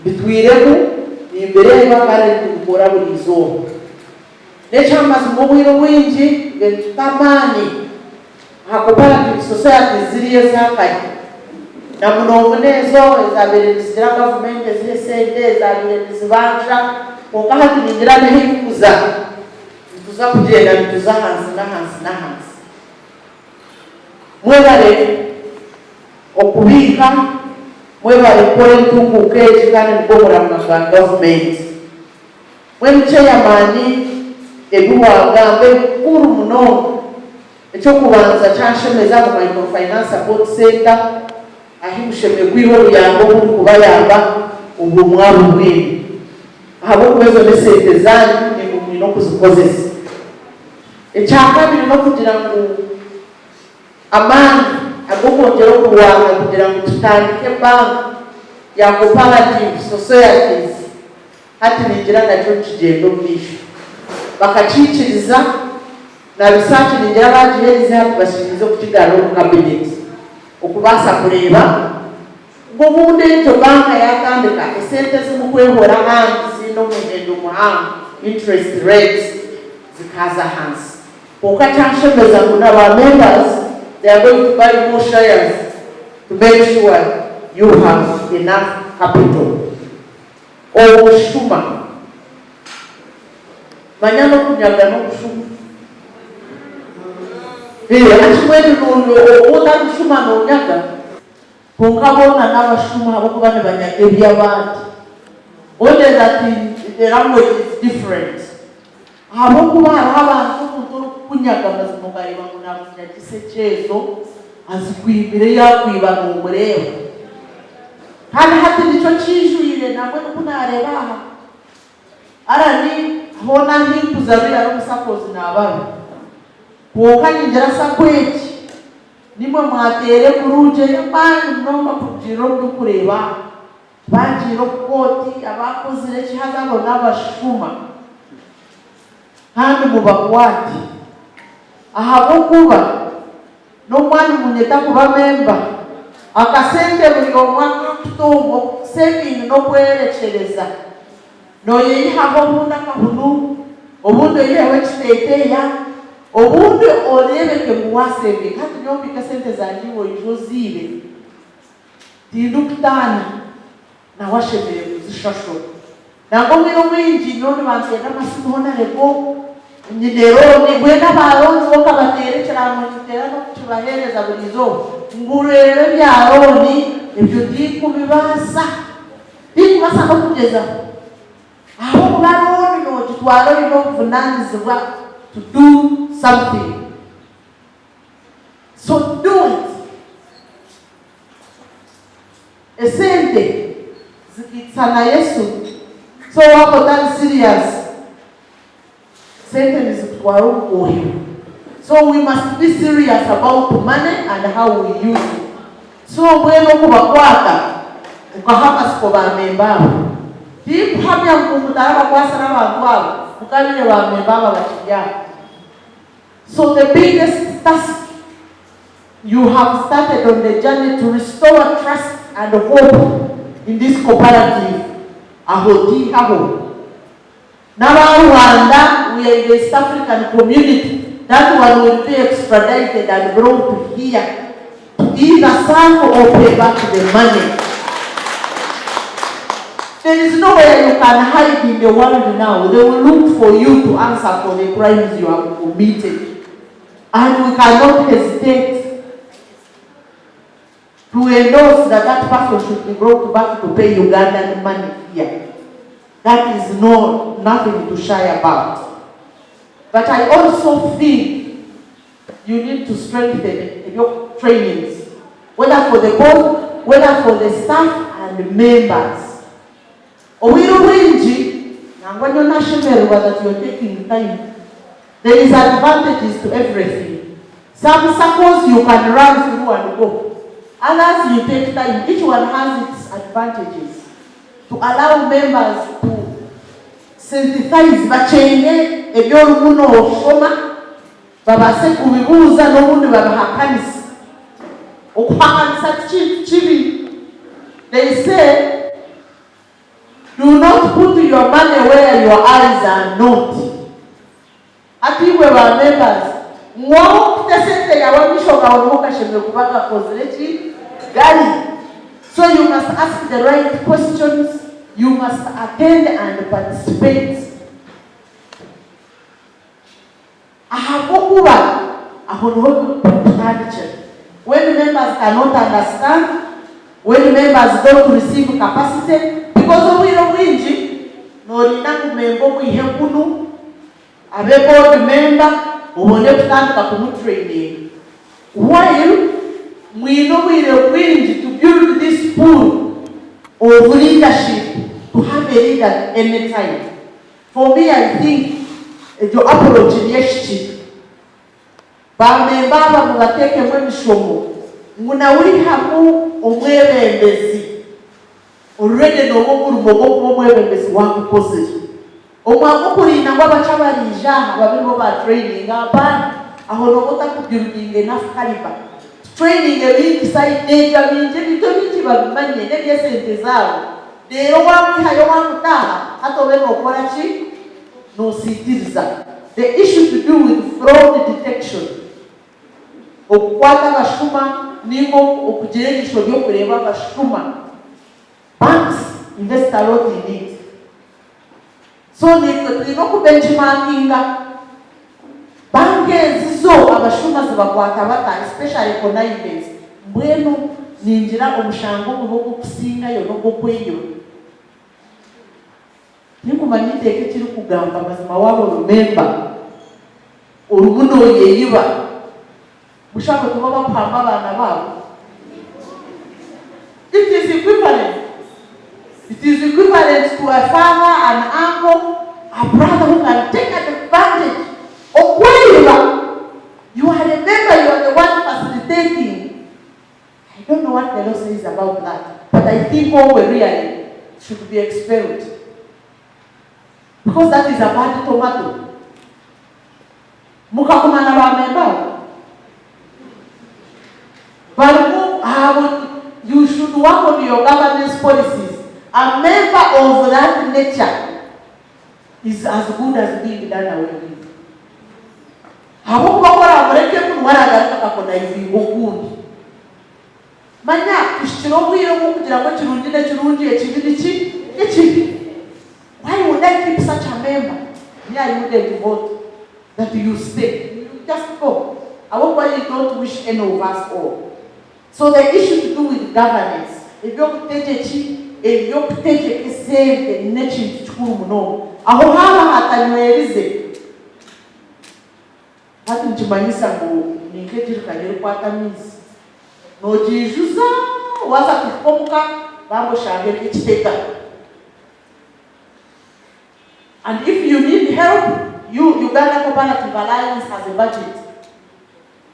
bitwiremu imbere y'abakare tukora buri zo n'ekyamaze mu bwiro bwingi betamani cooperative society ziriyo zakaye na muno nezo ezabere zira government zire sente ezabere zibanja konka hati ningira n'ehikuza tuza kugenda tuza hansi na hansi mwebale okubika mwebale kore ntunguke ekikane nibomora mu government chairmani ebiwagambe kuru muno ekyokubanza kyanshemeza mu microfinance support center ahimusheme gwiho luyambo kuri kubayamba ubwo mwabo mwene ahabo kubezo nesente zanyu ni mumino kuzikozesa ekyakabiri no kugira ngo amani agokongera okuwanga kugira ngo tutandike bank ya cooperative societies hati ningira nakyo kigendo mwisho bakacikiriza na research ningira bagihereza hati bashirizo kukigana mu cabinet okubasa kureba ngo bunde to banka yakandika esente zimukwehora hansi no muhendo muhango interest rates zikaza hansi okachanshemeza kuna ba members they are going to buy more shares to make sure you have enough capital. Shuma manyano kunyaga no kushuma achimweni no oda kushuma no nyaga pongabona n'abashuma abo kubane banyage by'abandi only that the language is different abo kuba abantu kunyaga mazimugari banguna kunyagisechezo azikwimbire yakwiba no mureba kandi hati nico cijwire namwe kunareba arani hona hinkuzabira no Saccos nababe kokanye njira sakweti nimwe mwatere kuruje yabandi nomba kujiro kureba banjiro koti abakozire kihagabo n'abashuma kandi mubakwati ahabo kuba no mwani munyeta kuba member akasente buli omwaka kutomo saving no kwerekereza no yeyihaho bunda kahunu obundi yewe kiteteya obundi orebeke muwasebe kati nyombika sente zanjiwo ijozibe tindukutana na washebere kuzishasho nango mwino mwinji none bansenda masimona lego nyidero ni bwena baronzi okabaterekera mu kitera no kubahereza burizo ngurere byaroni ibyo dikubibasa no kugeza aho baroni no kitwaro no vunanizwa to do something, so do it. Esente zikitsana Yesu so wako that serious sente zikutwaro kuhimu. So we must be serious about money and how we use it. So mweno kubakwata ukahaka siko ba Amember tipu hamya mkumutara kwasa na wangwao mukabile ba Amember bakijya. So the biggest task you have started on the journey to restore trust and hope in this cooperative ahoti aho Now Rwanda, we are in the East African community. That one will be extradited and brought here to either serve or pay back the money. There is nowhere you can hide in the world now. They will look for you to answer for the crimes you have committed. And we cannot hesitate to endorse that that person should be brought back to pay Ugandan money here. That is nothing to shy about. But I also feel you need to strengthen your trainings, whether for the board, whether for the staff and the members. Owiru winji, and when you're not sure that you're taking time, there is advantages to everything. Some Saccos you can run through and go. Others you take time. Each one has its advantages. To allow members to sensitize bachenge ebyorukuno oshoma babase kubibuza n'obundi babahakanisa okuhakanisa chibi. They say Do not put your money where your eyes are not. Ati we were members. Mwa tesete ya wamisho kaonuka shembe kubaka kozileti gari. So you must ask the right questions. You must attend and participate. When members cannot understand, when members don't receive capacity, because we don't win, no rinaku membo kuihekunu, abe board member, ubone kutandika kumu training. While we know we are willing to build this pool of leadership to have a leader anytime. For me, I think the approach is yes. Bamembaba mubateke mwemishomo. Munawuli hamu omwebembezi. Already no mukuru mwebembezi wangu kozi. Omwakukuri na wabachabari jaha wabingo ba training abana. Ahono kota kubuilding enough caliber. Training ebingi saideja binje bitobiti babimanye nebyesente zabo. Dero wangu hayo wangu taha hato weno korachi no sitiriza. The issue to do with fraud detection. Okukwata bashuma nimo okujerenisho byo kureba bashuma. Banks invest a lot in it. So niko ku benchmarkinga. Banke zizo abashuma zibakwata bata, especially for events. Mbwenu ninjira omushango muhogo kusinga yo no kweyo. Nikumanite ekiri kugamba mazima wabo remember. Urubuno yeyiba. Mushaka kuba bapamba abana babo. It is equivalent. It is equivalent to a father, an uncle, a brother who can take advantage of where you are. You are the member, you are the one facilitating. I don't know what the law says about that, but I think all we really should be expelled. Because that is a bad tomato. Mukakumana ba member. You should work on your governance policies. A member of that nature is as good as being done away with. Habukokora mureke kunwaraga kakona ivi okundi. Manya kushirobwire mu kugira ngo kirundi ekibi. Why would I keep such a member? Yeah, you wouldn't vote that you stay. You just go. I hope you don't wish any of us all. So the issue to do with governance, if you take a save the nature to no. Aho haba hatanywereze. Hati nchimanyisa ngo nikejiri kagere kwata mizi. No jijuza waza kukomuka bambo shagere kiteka. And if you need help, Uganda Cooperative Alliance has a budget.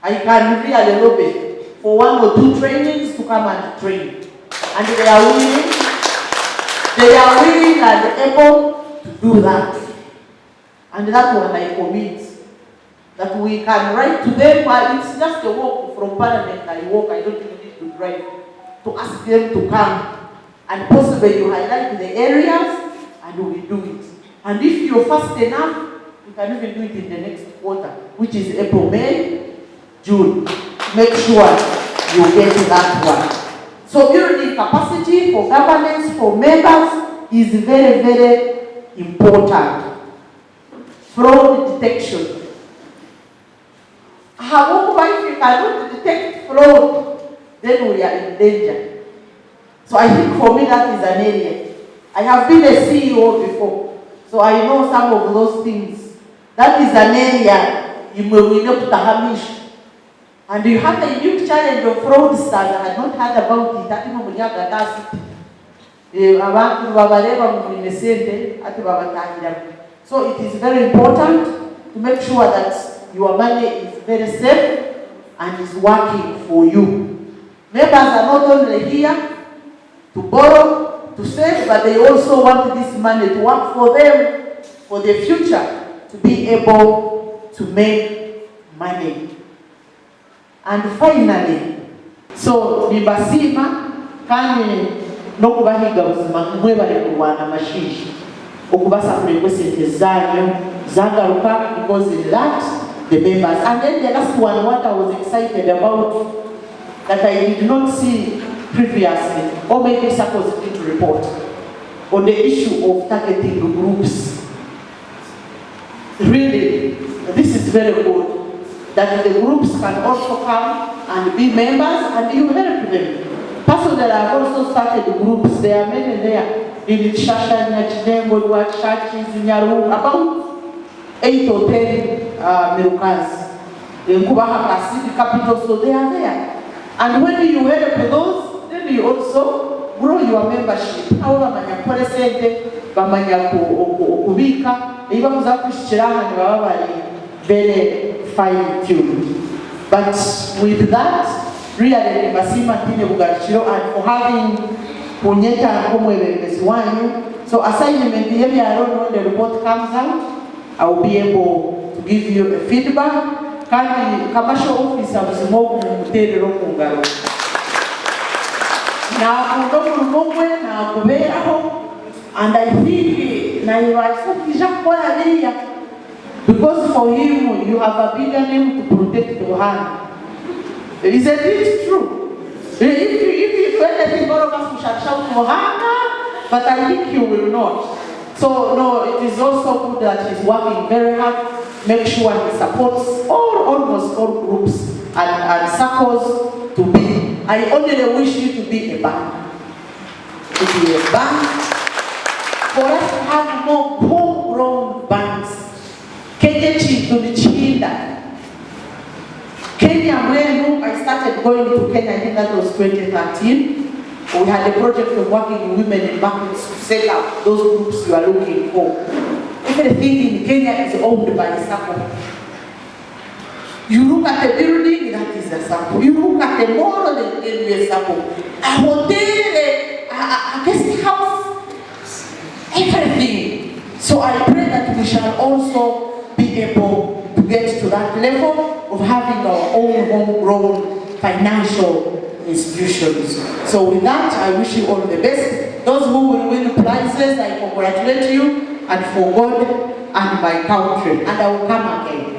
I can really lobby for 1 or 2 trainings to come and train. And they are willing and able to do that. And that's what I commit. That we can write to them, but it's just a walk from Parliament. I don't even need to drive. To ask them to come. And possibly you highlight the areas and we do it. And if you're fast enough, you can even do it in the next quarter, which is April, May, June. Make sure you get that one. So building capacity for governance, for members is very, very important. Fraud detection. However, if you cannot detect fraud, then we are in danger. So I think for me that is an area. I have been a CEO before, so I know some of those things. That is an area you will not tahamish. And you have a huge challenge of fraudsters. I had not heard about it. So it is very important to make sure that your money is very safe and is working for you. Members are not only here to borrow, to save, but they also want this money to work for them for the future, to be able to make money. And finally, so Bibasima kani n'okubahiga buzima mwebale kulwana mashishi okubasafuleko sente zaanyu zagaruka, because in that the members. And then the last one, what I was excited about that I did not see previously, or maybe Saccos did report, on the issue of targeting groups. Really, this is very good, that the groups can also come and be members and you help them. Personally, I've also started groups. There are many there in Shasha, Nyachinengo, churches, in Nyaru, about 8 or 10 Mirukas. In Kubaha City capital, so they are there. And when you help those, then you also grow your membership. Aula manya kore sente, bamanya kubika, iba kuzakushikirana ni baba bari very fine-tuned. But with that, really basima tine bugarishiro and for having kunyeta kumwebembezi wanyu. So assignment yemi, I don't know when the report comes out, I will be able to give you a feedback. Kandi commercial officer mzimogu mterero kungaro. Na kundoku lumongwe na kuberaho, and I think na yuwaisokisha kwa liya, because for him you have a bigger name to protect your hand. Isn't it true? If you anything more of us to shout Mohana, but I think you will not. So no, it is also good that he's working very hard. Make sure he supports almost all groups and Saccos to be. I only wish you to be a bank. To be a bank. For us to have more homegrown banks. Kenya tulichinda. Kenya mwenu, I started going to Kenya, I think that was 2013. We had a project of working with women in markets to set up those groups you are looking for. Everything in Kenya is owned by a Saccos. You look at the building, that is a Saccos. You look at the mall, that is a Saccos. A hotel, a guest house, everything. So I pray that we shall also be able to get to that level of having our own homegrown financial institutions. So with that, I wish you all the best. Those who will win prizes, I congratulate you, and for God and my country. And I will come again.